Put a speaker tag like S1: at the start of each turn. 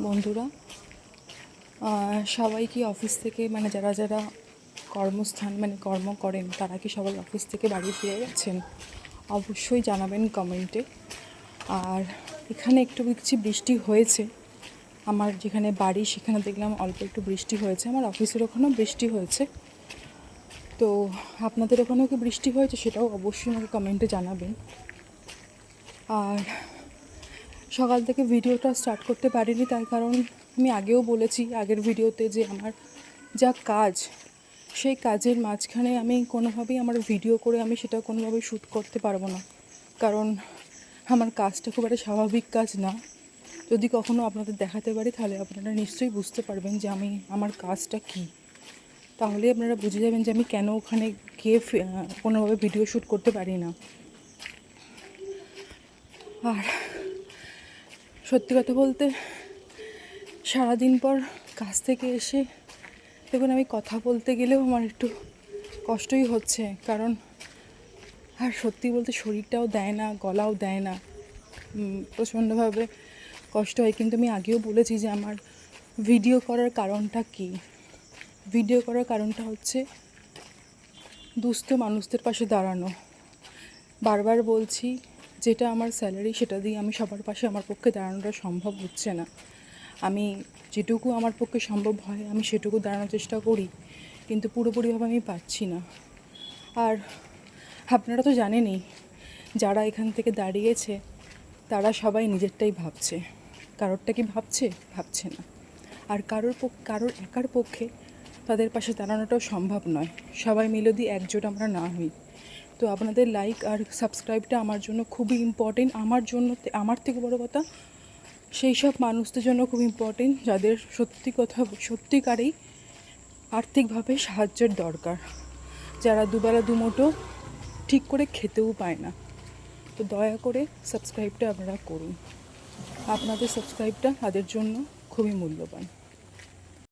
S1: বন্ধুরা, সবাই কি অফিস থেকে যারা যারা কর্মস্থান কর্ম করেন তারা কি সবাই অফিস থেকে বাড়ি ফিরে গেছেন? অবশ্যই জানাবেন কমেন্টে। আর এখানে একটু দেখছি বৃষ্টি হয়েছে। আমার যেখানে বাড়ি সেখানে দেখলাম অল্প একটু বৃষ্টি হয়েছে। আমার অফিসের ওখানেও বৃষ্টি হয়েছে। তো আপনাদের ওখানেও কি বৃষ্টি হয়েছে সেটাও অবশ্যই আমাকে কমেন্টে জানাবেন। আর সকাল থেকে ভিডিওটা স্টার্ট করতে পারিনি, তার কারণ আমি আগেও বলেছি আগের ভিডিওতে যে আমার যা কাজ, সেই কাজের মাঝখানে আমি কোনোভাবেই আমার ভিডিও করে আমি সেটা কোনোভাবেই শ্যুট করতে পারবো না, কারণ আমার কাজটা খুব একটা স্বাভাবিক কাজ না। যদি কখনও আপনাদের দেখাতে পারি তাহলে আপনারা নিশ্চয়ই বুঝতে পারবেন যে আমার কাজটা কী। তাহলেই আপনারা বুঝে যাবেন যে আমি কেন ওখানে গিয়ে কোনোভাবে ভিডিও শ্যুট করতে পারি না। আর সত্যি কথা বলতে সারাদিন পর কাজ থেকে এসে দেখুন আমি কথা বলতে গেলেও আমার একটু কষ্টই হচ্ছে, কারণ আর সত্যি বলতে শরীরটাও দেয় না, গলাও দেয় না, প্রচণ্ডভাবে কষ্ট হয়। কিন্তু আমি আগেও বলেছি যে আমার ভিডিও করার কারণটা কী। ভিডিও করার কারণটা হচ্ছে দুস্থ মানুষদের পাশে দাঁড়ানো। বারবার বলছি, যেটা আমার স্যালারি সেটা দিয়ে আমি সবার পাশে আমার পক্ষে দাঁড়ানোটা সম্ভব হচ্ছে না। আমি যেটুকু আমার পক্ষে সম্ভব হয় আমি সেটুকু দাঁড়ানোর চেষ্টা করি, কিন্তু পুরোপুরিভাবে আমি পারছি না। আর আপনারা তো জানেনই, যারা এখান থেকে দাঁড়িয়েছে তারা সবাই নিজেরটাই ভাবছে, কারোরটা কি ভাবছে না। আর কারোর একার পক্ষে তাদের পাশে দাঁড়ানোটাও সম্ভব নয়। সবাই মিলে যদি একজোট আমরা না হই। তো আপনাদের লাইক আর সাবস্ক্রাইবটা আমার জন্য খুবই ইম্পর্টেন্ট। আমার থেকে বড় কথা সেই সব মানুষদের জন্য খুব ইম্পর্টেন্ট যাদের সত্যিকারেই আর্থিকভাবে সাহায্যের দরকার, যারা দুবেলা দুমুঠো ঠিক করে খেতেও পায় না। তো দয়া করে সাবস্ক্রাইবটা আপনারা করুন। আপনাদের সাবস্ক্রাইবটা তাদের জন্য খুবই মূল্যবান।